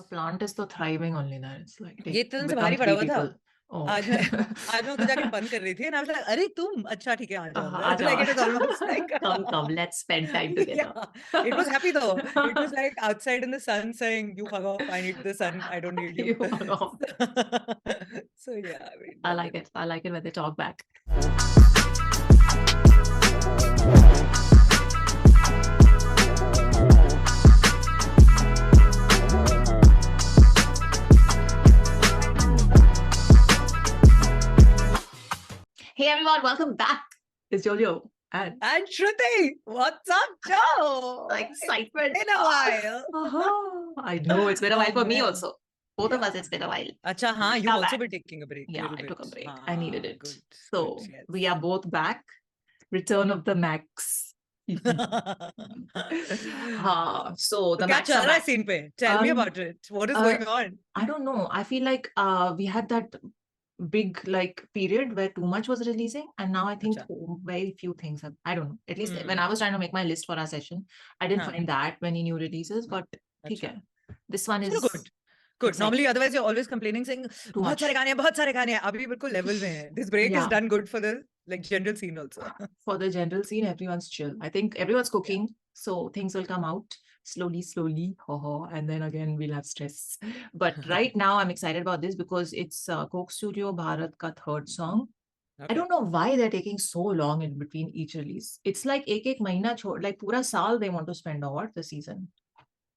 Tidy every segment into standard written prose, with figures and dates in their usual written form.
Your plant is so thriving only there. It's like ये इतने दिन से become बाहर ही पड़ा three हुआ था. people. Oh. आज मैं उसको जाके बंद कर रही थी and I was like, अरे तुम अच्छा ठीक है आ जाओ. Aaja. Like it was almost like Come, let's spend time together. Yeah, it was happy though. It was like outside in the sun saying, "You fuck off. I need the sun. I don't need you." You fuck off. So yeah, I mean, I like it. I like it when they talk back. Hey everyone, welcome back. It's Jojo and Shruti. What's up, Joe? Excitement. It's been a while. I know it's been a while for me also. Both of us, it's been a while. Acha, हाँ, you've also been taking a break. Yeah, I took a break. Haan, I needed it. Good, so good, yes. we are both back. Return of the Max. So the Max are back. Scene pe? Tell me about it. What is going on? I don't know. I feel like we had that big like period where too much was releasing, and now I think very few things have. I don't know. At least when I was trying to make my list for our session, I didn't find that many new releases. But okay, this one is good. Good. Normally, otherwise you're always complaining, saying बहुत सारे गाने हैं. अभी बिल्कुल level में है. This break is done good for the like general scene also. For the general scene, everyone's chill. I think everyone's cooking, so things will come out slowly, and then again we'll have stress. But right now I'm excited about this because it's Coke Studio Bharat ka third song. I don't know why they're taking so long in between each release. It's like ek mahina chhod, like pura saal they want to spend on the season.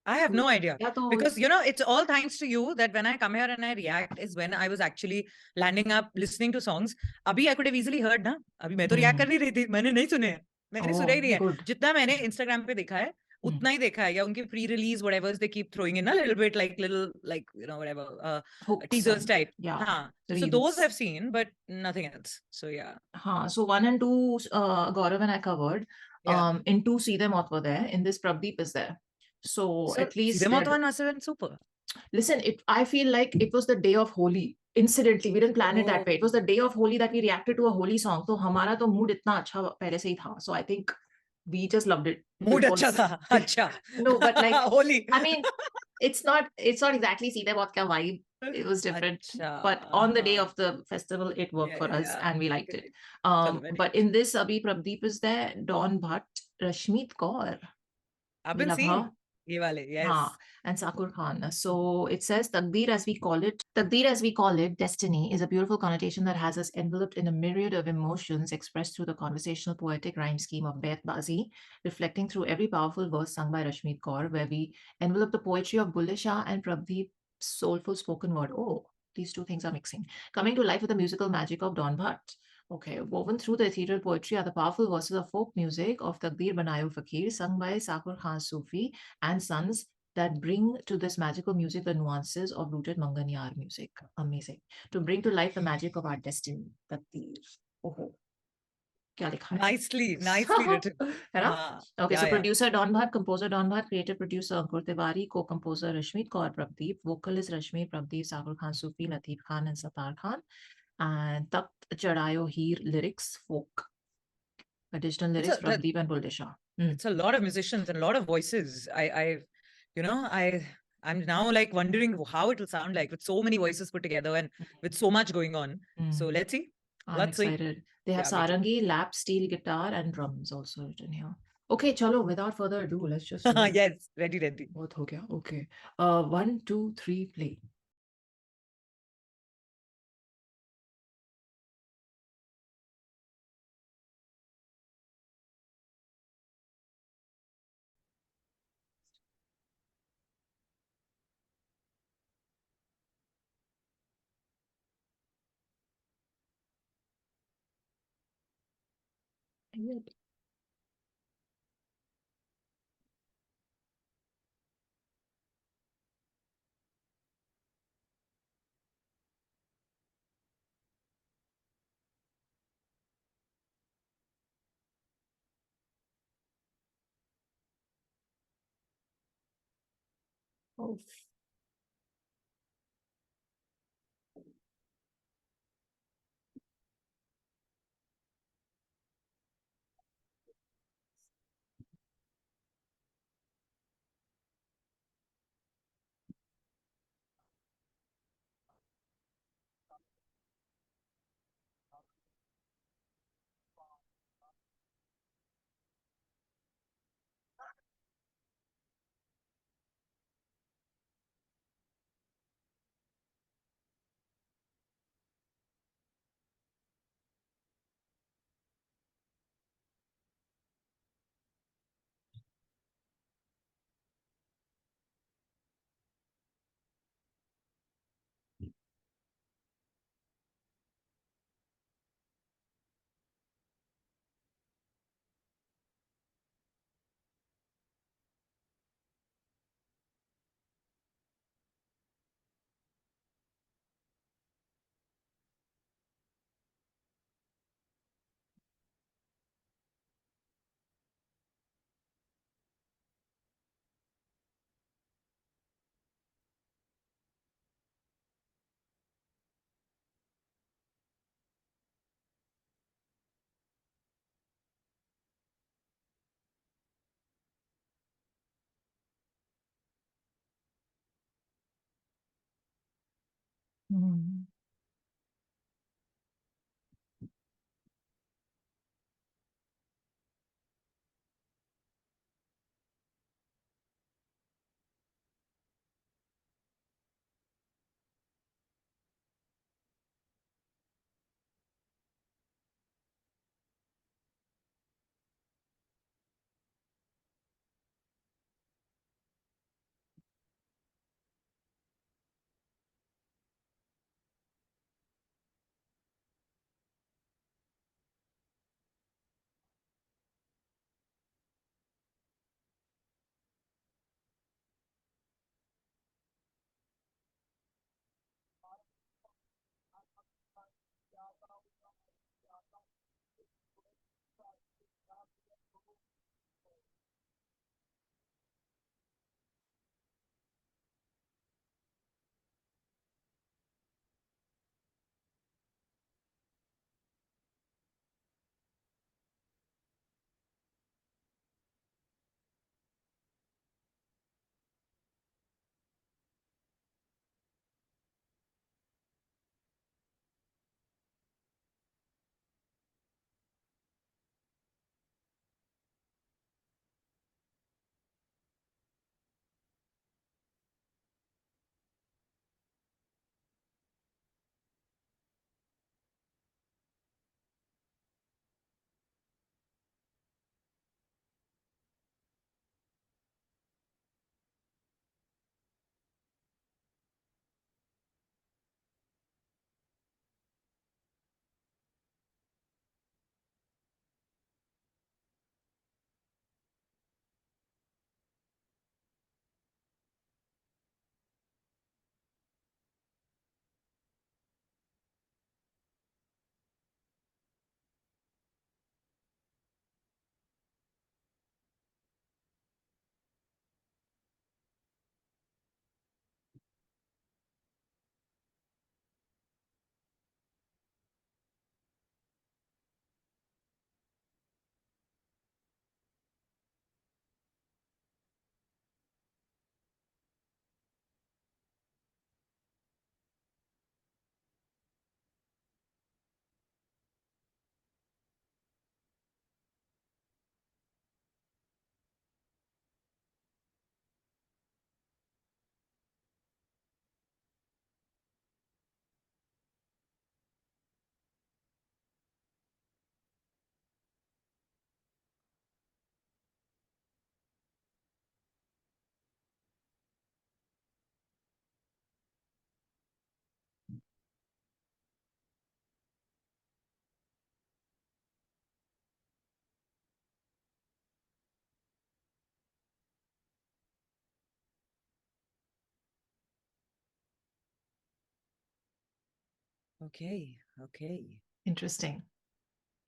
I have no idea. Because, you know, it's all thanks to you that when I come here and I react is when I was actually landing up listening to songs. Abhi I could have easily heard, na? Abhi मैं तो react कर नहीं रही थी. मैंने नहीं सुने. मैंने सुना ही नहीं है. जितना मैंने Instagram पे देखा है, उतना ही देखा है. या उनके pre-release whatever they keep throwing in a little bit like you know whatever teasers type. Yeah. So those I've seen, but nothing else. So yeah. So 1 and 2, Gaurav and I covered. In 2, See Them Out were there. In this, Prabdeep is there. So at least must have been super. Listen, I feel like it was the day of Holi. Incidentally, we didn't plan it that way. It was the day of Holi that we reacted to a Holi song. So हमारा तो mood इतना अच्छा पहले से ही था. So I think we just loved it. Mood अच्छा था. अच्छा. No, but like Holi. I mean, it's not exactly See Them Out ka vibe. It was different. But on the day of the festival, it worked for us and we liked it. But in this, Abhi Prabdeep is there, Donn Bhat, Rashmeet Kaur. I've been seeing. Yes. And Sakur Khan. So it says Taqdeer as we call it. Taqdeer as we call it, destiny, is a beautiful connotation that has us enveloped in a myriad of emotions expressed through the conversational poetic rhyme scheme of Bait Bazi, reflecting through every powerful verse sung by Rashmeet Kaur, where we envelop the poetry of Bulle Shah and Prabdeep's soulful spoken word. Oh, these two things are mixing. Coming to life with the musical magic of Donn Bhat. Okay, woven through the ethereal poetry are the powerful verses of folk music of Taqdeer Banayo Fakir, sung by Sakur Khan Sufi and sons that bring to this magical music the nuances of rooted Manganyar music. Amazing. To bring to life the magic of our destiny. Taqdeer. Oh. Nicely written. Okay, so producer Donn Bhat, composer Donn Bhat, creative producer Ankur Tiwari, co-composer Rashmeet Kaur Prabdeep, vocalist Rashmi Prabdeep, Sakur Khan Sufi, Lateef Khan and Sardar Khan. And Takt Chadayo Heer lyrics, folk. Additional lyrics from Deep and Bulle Shah. It's a lot of musicians and a lot of voices. I'm now like wondering how it will sound like with so many voices put together and with so much going on. So let's see. I'm excited. They have sarangi, lap, steel guitar, and drums also written here. Okay, chalo, without further ado, let's just yes, ready. Both ho gaya. Okay. 1, 2, 3, play. Oh. Mm. Okay, okay. Interesting.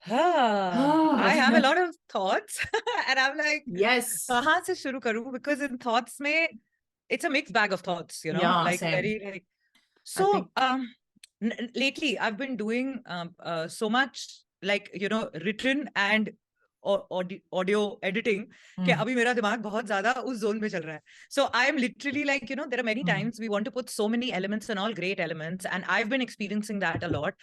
I have a lot of thoughts and I'm like, Yes. kahan se shuru karu? Because in thoughts mein, it's a mixed bag of thoughts, you know, Yeah, like same. very like. I think- So lately I've been doing so much like, you know, written and audio editing कि Mm. अभी मेरा दिमाग बहुत ज्यादा उस zone में चल रहा है. So I am literally like, you know, there are many times we want to put so many elements and all great elements, and I've been experiencing that a lot.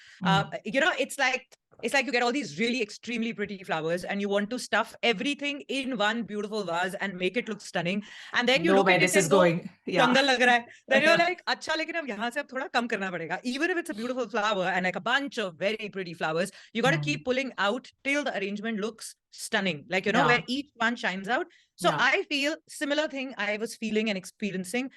You know, it's like you get all these really extremely pretty flowers and you want to stuff everything in one beautiful vase and make it look stunning, and then you know look where at this it is and go, going. Yeah. जंगल लग रहा है. Then you're like, अच्छा लेकिन अब यहाँ से अब थोड़ा कम करना पड़ेगा. Even if it's a beautiful flower and like a bunch of very pretty flowers, you got to keep pulling out till the arrangement looks stunning. Like, you know, where each one shines out. So I feel similar thing I was feeling and experiencing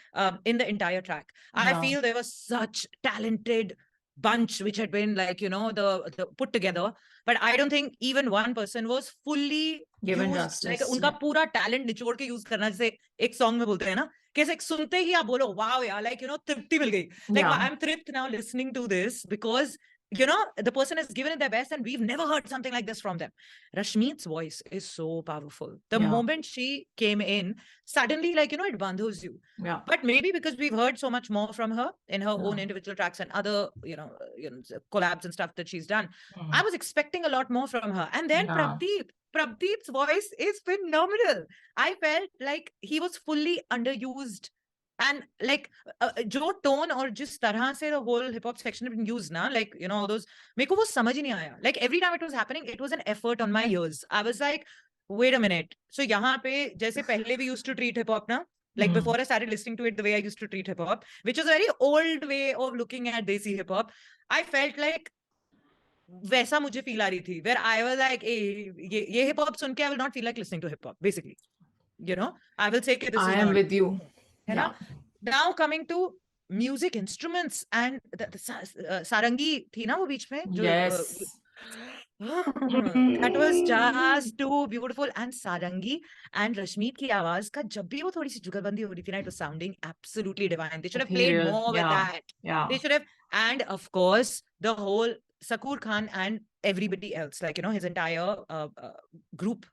in the entire track. I feel there was such talented bunch which had been like, you know, the put together, but I don't think even one person was fully Given used. justice. Like उनका पूरा talent निचोड़ के use करना, जैसे एक song में बोलते हैं ना, कैसे सुनते ही आप बोलो wow यार, like, you know, तृप्ति मिल गई. Like I'm तृप्त now listening to this because, you know, the person has given it their best and we've never heard something like this from them. Rashmeet's voice is so powerful. The moment she came in, suddenly, like, you know, it bundles you. Yeah. But maybe because we've heard so much more from her in her own individual tracks and other, you know, collabs and stuff that she's done, I was expecting a lot more from her. And then Prabdeep's voice is phenomenal. I felt like he was fully underused And like जो tone और जिस तरह से the whole hip hop section had been used ना, like you know all those, मेरे को वो समझ ही नहीं आया. Like every time it was happening, it was an effort on my ears. I was like, wait a minute. So यहाँ पे जैसे पहले we used to treat hip hop ना, like before I started listening to it the way I used to treat hip hop, which was a very old way of looking at desi hip hop. I felt like वैसा मुझे feel आ रही थी, where I was like, ये hip hop सुन के I will not feel like listening to hip hop. Basically, you know, I will say कि this is I am not. with you. Yeah. Now coming to music instruments and the sarangi थी ना वो बीच में जो Yes. that was just too beautiful. And sarangi and Rashmeet की आवाज का जब भी वो थोड़ी सी जुगलबंदी हो रही थी ना, it was sounding absolutely divine. They should have played Ethereal. more with Yeah. that. Yeah. They should have, and of course the whole Sakur Khan and everybody else, like you know his entire group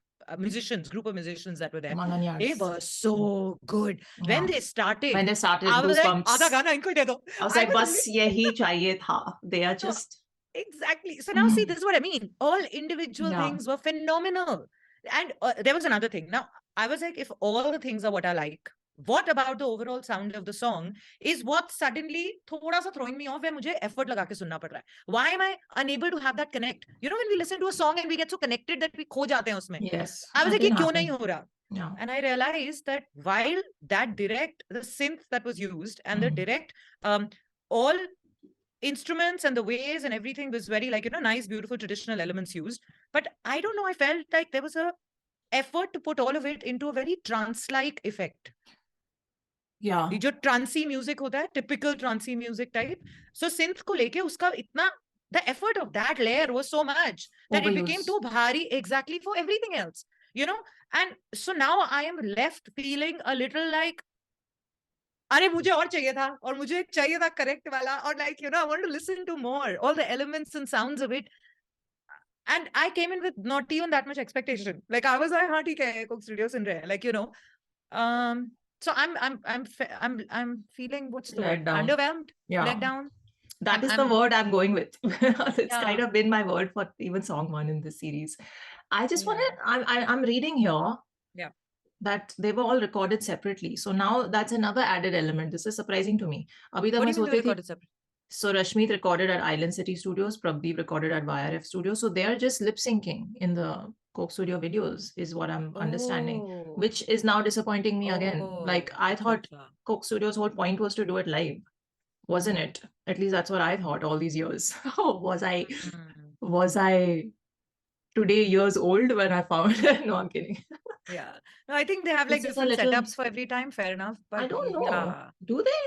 group of musicians that were there. It was so good. When they started, I was like, Goosebumps. आधा गाना इनको दे दो. I was like, बस यही चाहिए था. They are just exactly. So now see, this is what I mean. All individual things were phenomenal. And there was another thing. Now I was like, if all the things are what I like, what about the overall sound of the song is what suddenly thoda sa throwing me off, where mujhe effort laga ke sunna pad raha hai. Why am I unable to have that connect? You know, when we listen to a song and we get so connected that we kho jate hain usme. Yes. I was like, ye kyun nahi ho raha? Yeah. And I realized that while that direct, the synth that was used and the direct, all instruments and the ways and everything was very like, you know, nice, beautiful, traditional elements used. But I don't know, I felt like there was a effort to put all of it into a very trance-like effect. Yeah. जो ट्रांसी music होता है, typical ट्रांसी music type, सो synth को लेके उसका इतना, the effort of that layer was so much that it became too bhari exactly for everything else, you know. And so now I am left feeling a little like, अरे मुझे और चाहिए था, और मुझे चाहिए था करेक्ट वाला, और like you know I want to listen to more, all the elements and sounds of it. And I came in with not even that much expectation. Like I was like, हाँ ठीक है, Coke Studio सुन रहे हैं, like you know. So I'm feeling, what's the word? Underwhelmed, let down. That is the word I'm going with. It's kind of been my word for even song one in this series. I just want to, I'm reading here that they were all recorded separately. So now that's another added element. This is surprising to me. What do you mean they recorded separately? So Rashmeet recorded at Island City Studios, Prabh recorded at YRF Studios. So they are just lip syncing in the Coke Studio videos, is what I'm understanding, which is now disappointing me again. Like I thought Coke Studio's whole point was to do it live, wasn't it? At least that's what I thought all these years. Was I today years old when I found it? No, I'm kidding. Yeah. No, I think they have like different setups for every time. Fair enough. But I don't know. Do they?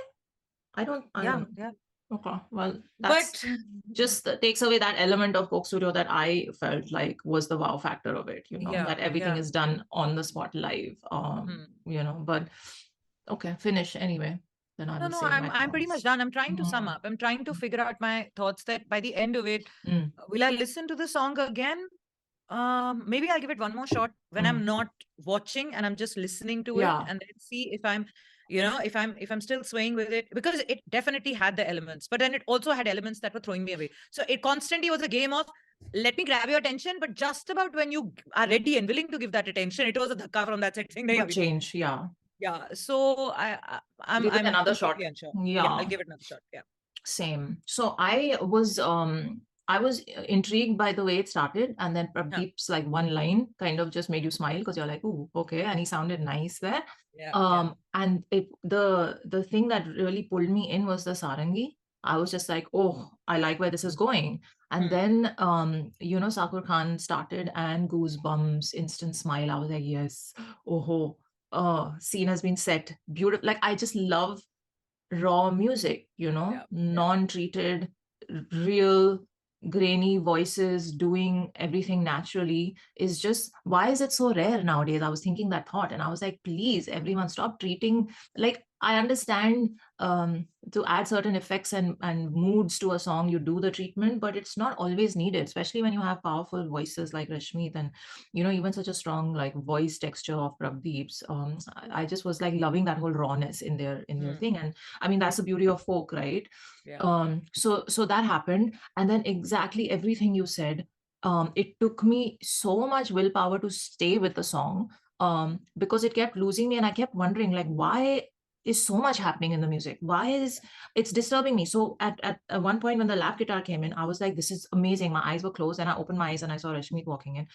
I don't. Yeah. Okay. Well, that's just takes away that element of Coke Studio that I felt like was the wow factor of it, you know, that everything is done on the spot live, you know, but okay, finish anyway. Then I will say I'm pretty much done. I'm trying to sum up. I'm trying to figure out my thoughts that by the end of it, will I listen to the song again? Maybe I'll give it one more shot when I'm not watching and I'm just listening to it, and then see if I'm, you know, if I'm still swaying with it, because it definitely had the elements, but then it also had elements that were throwing me away. So it constantly was a game of, let me grab your attention, but just about when you are ready and willing to give that attention, it was a dhakka from that set thing. Change, yeah. So I'm another shot. Unsure. Yeah, I'll give it another shot. Yeah. Same. So I was intrigued by the way it started, and then Prabhdeep's like one line kind of just made you smile because you're like, ooh, okay, and he sounded nice there. And the thing that really pulled me in was the sarangi. I was just like, oh, I like where this is going. And then you know, Sakur Khan started and goosebumps, instant smile. I was like, yes, scene has been set. Beautiful. Like I just love raw music, you know, non-treated, real, grainy voices doing everything naturally is just, why is it so rare nowadays? I was thinking that thought, and I was like, please everyone stop treating, like I understand to add certain effects and moods to a song, you do the treatment, but it's not always needed, especially when you have powerful voices like Rashmeet and, you know, even such a strong like voice texture of Prabhdeep's. I just was like loving that whole rawness in their thing. And I mean, that's the beauty of folk, right? So that happened. And then exactly everything you said, it took me so much willpower to stay with the song, because it kept losing me, and I kept wondering like, why is so much happening in the music. Why is it's disturbing me? So at one point when the lap guitar came in, I was like, this is amazing. My eyes were closed and I opened my eyes and I saw Rashmeet walking in.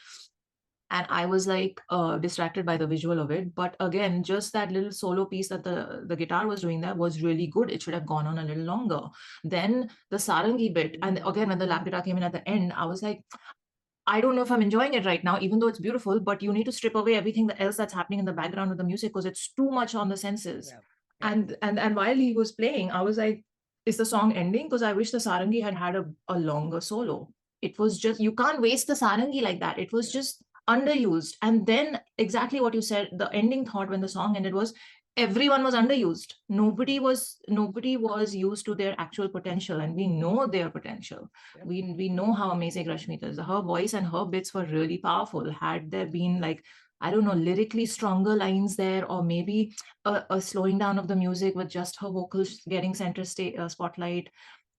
And I was like distracted by the visual of it. But again, just that little solo piece that the guitar was doing there was really good. It should have gone on a little longer. Then the sarangi bit, and again, when the lap guitar came in at the end, I was like, I don't know if I'm enjoying it right now, even though it's beautiful, but you need to strip away everything else that's happening in the background of the music because it's too much on the senses. And while he was playing, I was like, is the song ending? Because I wish the sarangi had a longer solo. It was just, you can't waste the sarangi like that. It was just underused. And then exactly what you said, the ending thought when the song ended was, everyone was underused. Nobody was used to their actual potential, and we know their potential. We know how amazing Rashmeet is. Her voice and her bits were really powerful. Had there been, like, I don't know, lyrically stronger lines there, or maybe a slowing down of the music with just her vocals getting center spotlight,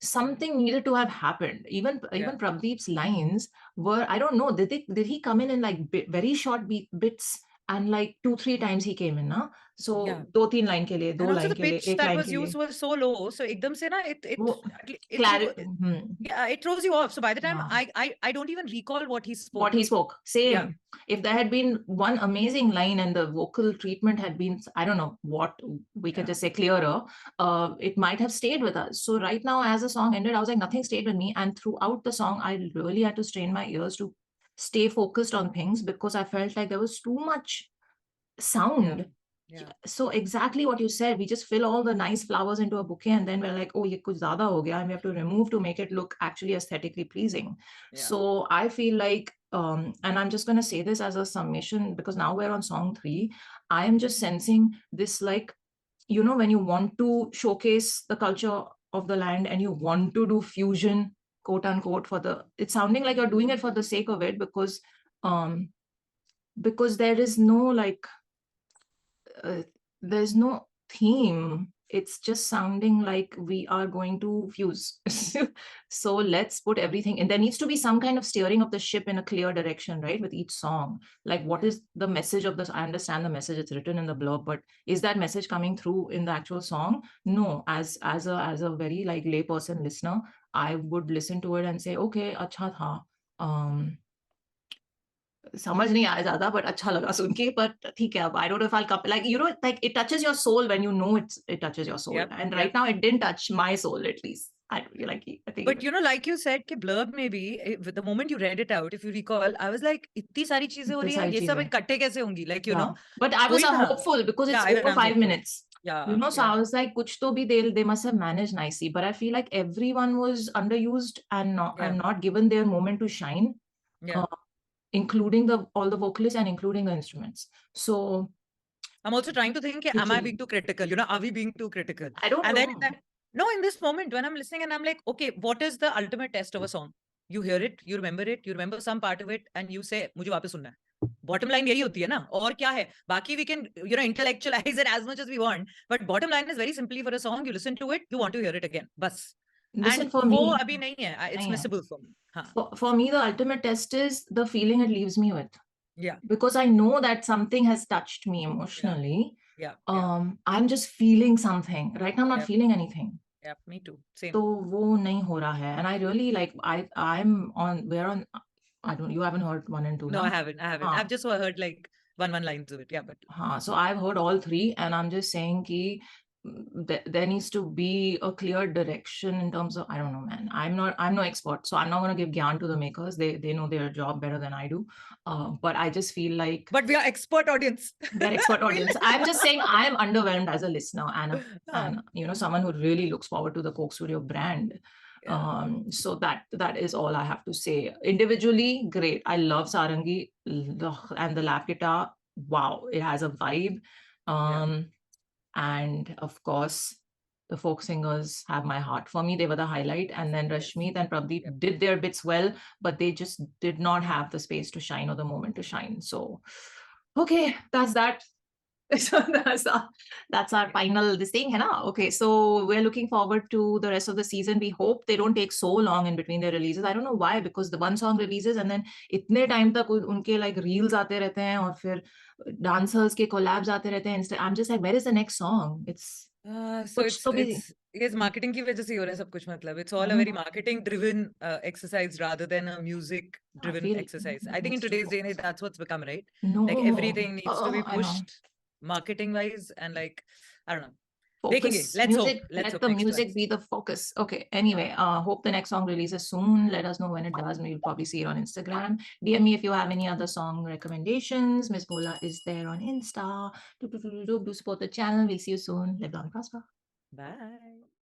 something needed to have happened. Even Prabdeep's lines were, I don't know, did he come in like very short bits, and like 2-3 times he came in, na? So 2-3 line ke liye, 2 line ke liye, 1 line ke liye. And also the pitch that was used was so low, so ekdam se na it throws you off. So by the time I don't even recall what he spoke. Same. If there had been one amazing line and the vocal treatment had been, I don't know what, we can just say clearer, it might have stayed with us. So right now, as the song ended, I was like, nothing stayed with me. And throughout the song, I really had to strain my ears to stay focused on things, because I felt like there was too much sound. So exactly what you said, we just fill all the nice flowers into a bouquet and then we're like, oh, ye kuch zyada ho gaya, and we have to remove to make it look actually aesthetically pleasing. So I feel like, and I'm just going to say this as a summation, because now we're on song 3, I am just sensing this, like, you know, when you want to showcase the culture of the land and you want to do fusion, quote unquote, it's sounding like you're doing it for the sake of it, because there is no, like, there's no theme. It's just sounding like we are going to fuse. So let's put everything in. There needs to be some kind of steering of the ship in a clear direction, right? With each song. Like, what is the message of this? I understand the message, it's written in the blurb, but is that message coming through in the actual song? No. As a very, like, layperson listener, I would listen to it and say, okay, acha tha. समझ नहीं आया ज़्यादा, but अच्छा लगा सुन के, but ठीक है, अब I don't know if I'll come, like, you know, like, it touches your soul when you know it touches your soul. And right now it didn't touch my soul, at least. I think. But you know, like you said, कि blurb में भी, the moment you read it out, if you recall, I was like, इतनी सारी चीजें हो रही हैं, ये सब इकट्ठे कैसे होंगी? Like, you know. But I was hopeful because it's over 5 minutes. You know, so I was like, kuch to bhi they must have managed nicely. But I feel like everyone was underused and not given their moment to shine. Including all the vocalists and including the instruments. So I'm also trying to think, am I being too critical? You know, are we being too critical? I don't know. No, in this moment when I'm listening and I'm like, okay, what is the ultimate test of a song? You hear it, you remember some part of it, and you say, मुझे वापस सुनना है. Bottom line यही होती है ना. और क्या है? बाकी we can, you know, intellectualize it as much as we want. But bottom line is very simply, for a song, you listen to it, you want to hear it again. Bas. Listen, for me, abhi nahi hai. It's missable for me. For me, the ultimate test is the feeling it leaves me with. Because I know that something has touched me emotionally. I'm just feeling something. Right now, I'm not feeling anything. Yeah, me too. Same. So wo nahi ho raha hai. And I really, like, we're on, I don't, you haven't heard 1 and 2? No, I haven't. I've just heard like one lines of it. So I've heard all 3, and I'm just saying ki there needs to be a clear direction in terms of, I don't know, man. I'm no expert, so I'm not going to give gyan to the makers. They know their job better than I do. But I just feel like, but we are expert audience. They're expert audience. I'm just saying I am underwhelmed as a listener and you know, someone who really looks forward to the Coke Studio brand. So that is all I have to say. Individually, great. I love Sarangi and the lap guitar. Wow, it has a vibe. And of course, the folk singers have my heart. For me, they were the highlight. And then Rashmeet and Prabdeep did their bits well, but they just did not have the space to shine or the moment to shine. So, okay, that's that. So that's our final this thing, है ना? Okay, so we're looking forward to the rest of the season. We hope they don't take so long in between their releases. I don't know why, because the one song releases and then इतने time तक उनके like reels आते रहते हैं और फिर dancers के collabs आते रहते हैं. I'm just like, where is the next song? It's So कुछ तो भी it's marketing की वजह से ही हो रहा है सब कुछ मतलब. It's all a very marketing driven exercise rather than a music driven exercise. I think in today's day and age that's what's become, right? No. Like everything needs to be I know. pushed marketing wise and like I don't know. Focus. Let's music, hope. Let's let hope the next music one. be the focus. Okay, anyway, hope the next song releases soon. Let us know when it does. We'll probably see it on Instagram. DM me if you have any other song recommendations. Miss Bola is there on Insta. Do support the channel. We'll see you soon. Live long and prosper. Bye.